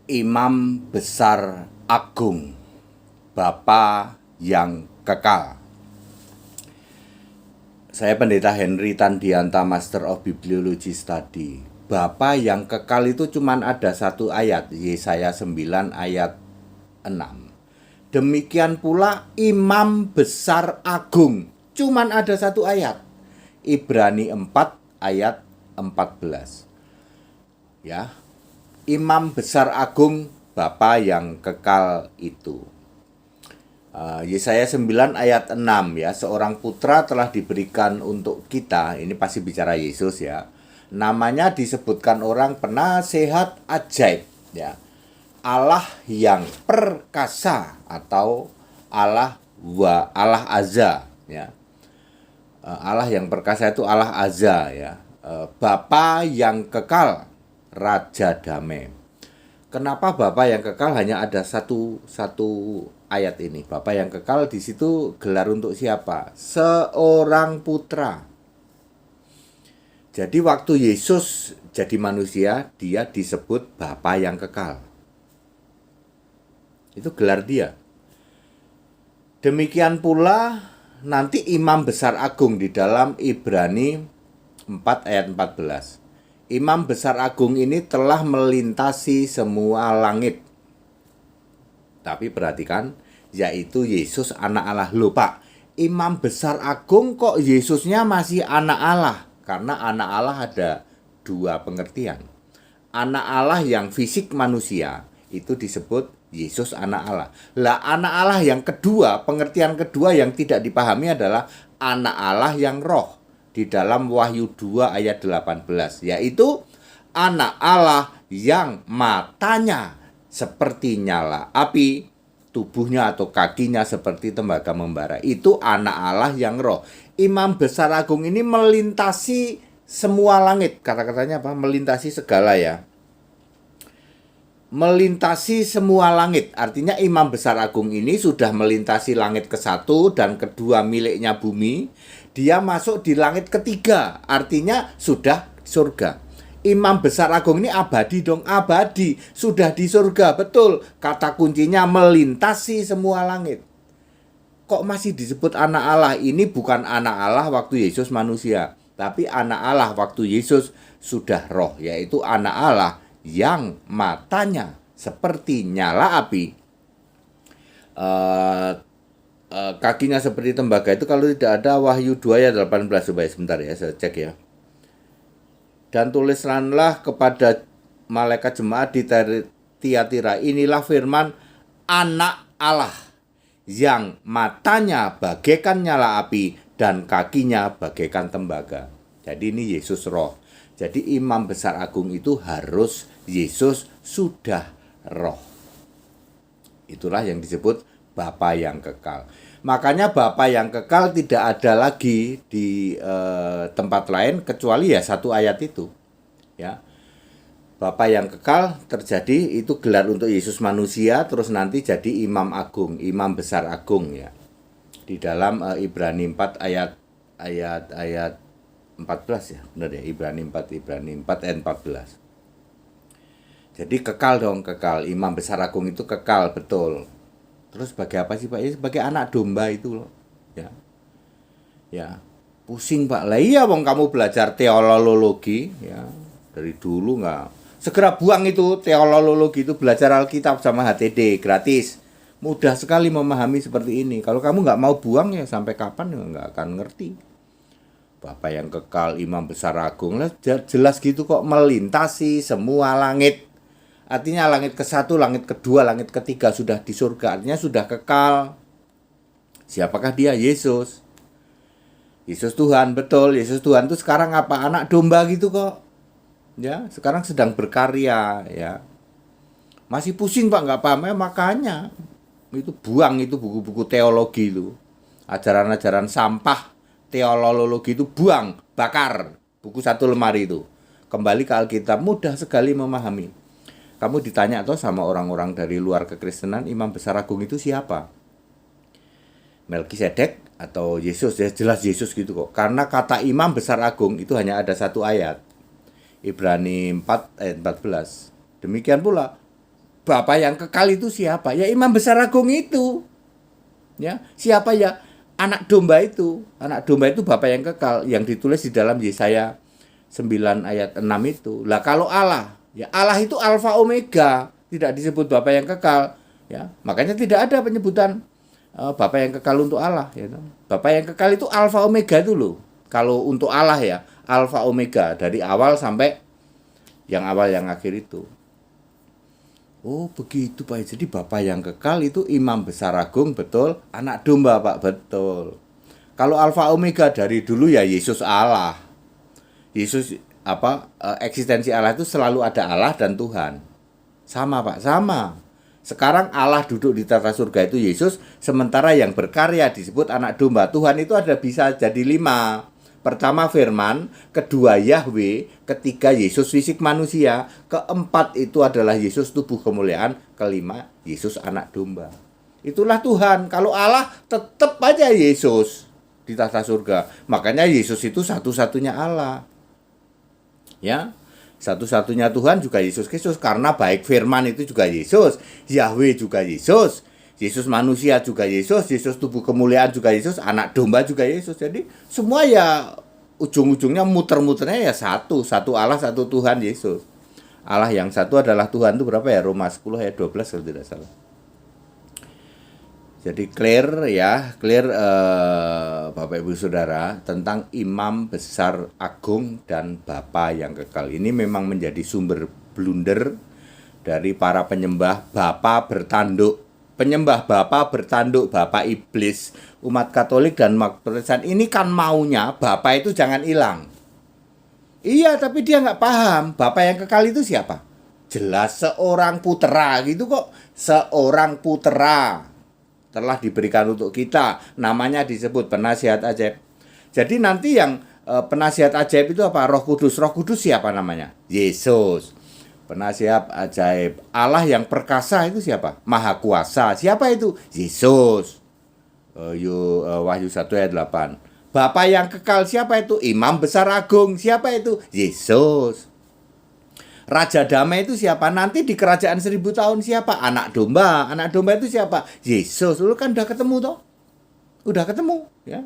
Imam Besar Agung, Bapa yang Kekal. Saya Pendeta Henry Tandianta, Master of Bibliology Study. Bapa yang kekal itu cuma ada satu ayat, Yesaya 9 ayat 6. Demikian pula Imam Besar Agung, cuma ada satu ayat, Ibrani 4 ayat 14. Ya, Imam Besar Agung, Bapa yang kekal itu. Yesaya 9 ayat 6 ya, seorang putra telah diberikan untuk kita. Ini pasti bicara Yesus ya. Namanya disebutkan orang penasehat ajaib ya. Allah yang perkasa atau Allah Azza ya. Allah yang perkasa itu Allah Azza ya. Bapa yang kekal, Raja Damai. Kenapa Bapa yang kekal hanya ada satu ayat ini? Bapa yang kekal di situ gelar untuk siapa? Seorang putra. Jadi waktu Yesus jadi manusia, dia disebut Bapa yang kekal. Itu gelar dia. Demikian pula nanti Imam Besar Agung di dalam Ibrani 4 ayat 14. Imam Besar Agung ini telah melintasi semua langit. Tapi perhatikan, yaitu Yesus anak Allah. Loh Pak, Imam Besar Agung kok Yesusnya masih anak Allah? Karena anak Allah ada dua pengertian. Anak Allah yang fisik manusia, itu disebut Yesus anak Allah. Lah anak Allah yang kedua, pengertian kedua yang tidak dipahami adalah anak Allah yang roh. Di dalam Wahyu 2 ayat 18, yaitu anak Allah yang matanya seperti nyala api, tubuhnya atau kakinya seperti tembaga membara. Itu anak Allah yang roh. Imam Besar Agung ini melintasi semua langit. Kata-katanya apa? Melintasi segala ya. Melintasi semua langit. Artinya Imam Besar Agung ini sudah melintasi langit ke-1 dan kedua miliknya bumi. Dia masuk di langit ketiga, artinya sudah surga. Imam Besar Agung ini abadi dong, abadi, sudah di surga, betul. Kata kuncinya melintasi semua langit. Kok masih disebut anak Allah? Ini bukan anak Allah waktu Yesus manusia, tapi anak Allah waktu Yesus sudah roh, yaitu anak Allah yang matanya seperti nyala api, kakinya seperti tembaga. Itu kalau tidak ada Wahyu 2 ayat 18. Coba sebentar ya, saya cek ya. Dan tuliskanlah kepada malaikat jemaat di Tiatira, inilah firman anak Allah yang matanya bagaikan nyala api dan kakinya bagaikan tembaga. Jadi ini Yesus roh. Jadi Imam Besar Agung itu harus Yesus sudah roh. Itulah yang disebut Bapa yang kekal. Makanya Bapa yang kekal tidak ada lagi di tempat lain kecuali ya satu ayat itu. Ya. Bapa yang kekal terjadi itu gelar untuk Yesus manusia, terus nanti jadi Imam Agung, Imam Besar Agung ya. Di dalam Ibrani 4 ayat 14 ya. Benar ya, Ibrani 4 ayat 14. Jadi kekal dong, kekal. Imam Besar Agung itu kekal, betul. Terus sebagai apa sih Pak? Ya sebagai anak domba itu loh. Ya. Ya. Pusing Pak. Lah iya wong kamu belajar teologi ya. Dari dulu enggak. Segera buang itu teologi itu, belajar Alkitab sama HTD gratis. Mudah sekali memahami seperti ini. Kalau kamu enggak mau buang ya sampai kapan ya enggak akan ngerti. Bapa yang kekal, Imam Besar Agung, lah jelas gitu kok, melintasi semua langit. Artinya langit ke-1, langit ke-2, langit ke-3 sudah di surga. Artinya sudah kekal. Siapakah dia? Yesus. Yesus Tuhan, betul. Yesus Tuhan itu sekarang apa? Anak domba gitu kok. Ya, sekarang sedang berkarya ya. Masih pusing Pak, nggak paham ya, makanya itu buang itu buku-buku teologi itu. Ajaran-ajaran sampah teologi itu buang, bakar. Buku satu lemari itu. Kembali ke Alkitab, mudah sekali memahami. Kamu ditanya atau sama orang-orang dari luar kekristenan, Imam Besar Agung itu siapa? Melkisedek atau Yesus? Ya jelas Yesus gitu kok. Karena kata Imam Besar Agung itu hanya ada satu ayat. Ibrani 4 ayat 14. Demikian pula Bapa yang kekal itu siapa? Ya imam besar agung itu. Ya, siapa ya? Anak domba itu. Anak domba itu Bapa yang kekal yang ditulis di dalam Yesaya 9 ayat 6 itu. Lah kalau Allah, ya Allah itu alfa omega, tidak disebut Bapa yang kekal, ya. Makanya tidak ada penyebutan Bapa yang kekal untuk Allah, ya. Bapa yang kekal itu alfa omega itu loh. Kalau untuk Allah ya, alfa omega dari awal sampai yang awal yang akhir itu. Oh begitu Pak. Jadi Bapa yang kekal itu imam besar agung, betul. Anak domba Pak, betul. Kalau alfa omega dari dulu ya Yesus Allah. Yesus eksistensi Allah itu selalu ada Allah dan Tuhan. Sama Pak, sama. Sekarang Allah duduk di tata surga itu Yesus, sementara yang berkarya disebut anak domba. Tuhan itu ada bisa jadi 5. Pertama firman, kedua Yahweh, ketiga Yesus fisik manusia, keempat itu adalah Yesus tubuh kemuliaan, kelima Yesus anak domba. Itulah Tuhan. Kalau Allah tetap aja Yesus di tata surga. Makanya Yesus itu satu-satunya Allah. Ya. Satu-satunya Tuhan juga Yesus Kristus, karena baik firman itu juga Yesus, Yahweh juga Yesus, Yesus manusia juga Yesus, Yesus tubuh kemuliaan juga Yesus, anak domba juga Yesus. Jadi semua ya ujung-ujungnya muter-muternya ya satu Allah, satu Tuhan Yesus. Allah yang satu adalah Tuhan itu berapa ya? Roma 10 ayat 12 kalau tidak salah. Jadi clear Bapak Ibu Saudara tentang imam besar agung dan Bapa yang kekal. Ini memang menjadi sumber blunder dari para penyembah Bapa bertanduk. Penyembah Bapa bertanduk, Bapa iblis. Umat Katolik dan umat Protestan ini kan maunya Bapa itu jangan hilang. Iya, tapi dia nggak paham Bapa yang kekal itu siapa. Jelas seorang putera gitu kok. Seorang putera telah diberikan untuk kita. Namanya disebut penasihat ajaib. Jadi nanti yang penasihat ajaib itu apa? Roh Kudus. Roh Kudus siapa namanya? Yesus. Penasihat ajaib. Allah yang perkasa itu siapa? Maha kuasa. Siapa itu? Yesus. Wahyu 1 ayat 8. Bapa yang kekal siapa itu? Imam besar agung. Siapa itu? Yesus. Raja damai itu siapa? Nanti di kerajaan 1000 tahun siapa? Anak domba. Anak domba itu siapa? Yesus. Lu kan udah ketemu toh? Udah ketemu, ya.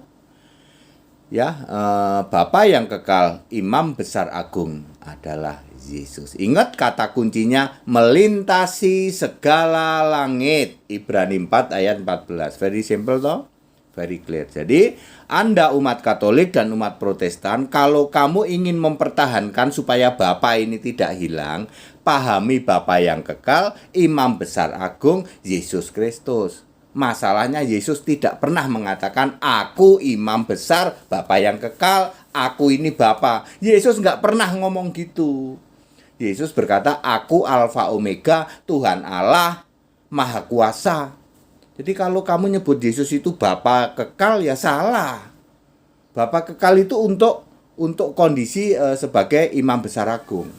Bapa yang kekal, imam besar agung adalah Yesus. Ingat kata kuncinya, melintasi segala langit. Ibrani 4 ayat 14. Very simple toh? Very clear. Jadi Anda umat Katolik dan umat Protestan, kalau kamu ingin mempertahankan supaya Bapa ini tidak hilang, pahami Bapa yang kekal, imam besar agung, Yesus Kristus. Masalahnya Yesus tidak pernah mengatakan aku imam besar, Bapa yang kekal, aku ini Bapa. Yesus nggak pernah ngomong gitu. Yesus berkata, aku Alfa Omega, Tuhan Allah, Maha Kuasa. Jadi kalau kamu nyebut Yesus itu Bapa kekal ya salah. Bapa kekal itu untuk kondisi sebagai imam besar agung.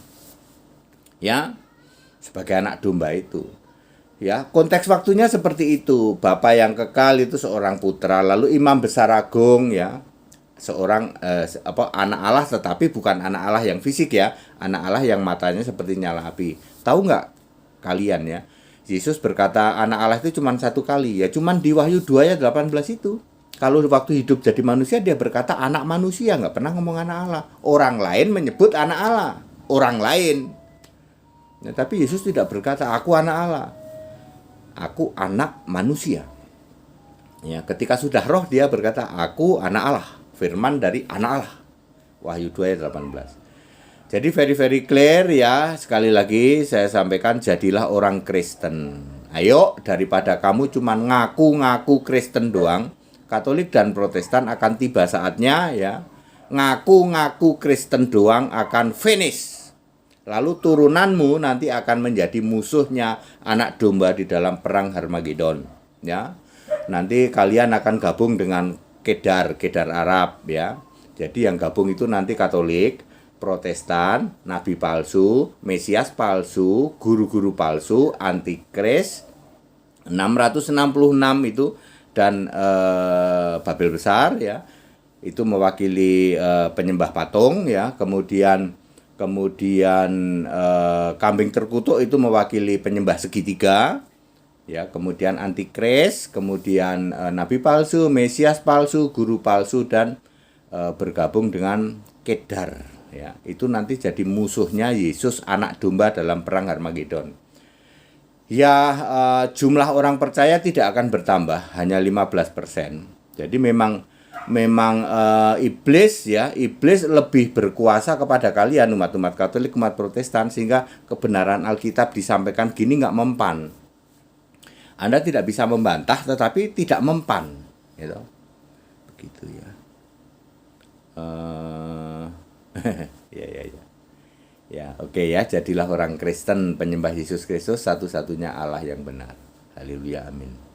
Ya, sebagai anak domba itu. Ya, konteks waktunya seperti itu. Bapa yang kekal itu seorang putra, lalu imam besar agung ya. Seorang anak Allah, tetapi bukan anak Allah yang fisik ya. Anak Allah yang matanya seperti nyala api. Tahu nggak kalian ya? Yesus berkata anak Allah itu cuma satu kali, ya cuma di Wahyu 2 ayat 18 itu. Kalau waktu hidup jadi manusia dia berkata anak manusia, nggak pernah ngomong anak Allah. Orang lain menyebut anak Allah, orang lain. Ya, tapi Yesus tidak berkata aku anak Allah, aku anak manusia. Ya, ketika sudah roh dia berkata aku anak Allah, firman dari anak Allah. Wahyu 2 ayat 18. Jadi very clear ya. Sekali lagi saya sampaikan, jadilah orang Kristen. Ayo, daripada kamu cuma ngaku-ngaku Kristen doang, Katolik dan Protestan akan tiba saatnya ya. Ngaku-ngaku Kristen doang akan finish. Lalu turunanmu nanti akan menjadi musuhnya anak domba di dalam perang Harmagedon ya. Nanti kalian akan gabung dengan Kedar Arab ya. Jadi yang gabung itu nanti Katolik, Protestan, nabi palsu, Mesias palsu, guru-guru palsu, antikris, 666 itu dan Babel besar ya. Itu mewakili penyembah patung ya. Kemudian kemudian kambing terkutuk itu mewakili penyembah segitiga, ya, kemudian antikris, kemudian nabi palsu, mesias palsu, guru palsu, dan bergabung dengan Kedar, ya. Itu nanti jadi musuhnya Yesus anak domba dalam perang Harmagedon. Ya, jumlah orang percaya tidak akan bertambah, hanya 15%. Jadi memang iblis lebih berkuasa kepada kalian umat-umat Katolik, umat Protestan, sehingga kebenaran Alkitab disampaikan gini nggak mempan. Anda tidak bisa membantah tetapi tidak mempan, gitu. Begitu ya. Ya. Ya, oke ya, jadilah orang Kristen penyembah Yesus Kristus, satu-satunya Allah yang benar. Haleluya, amin.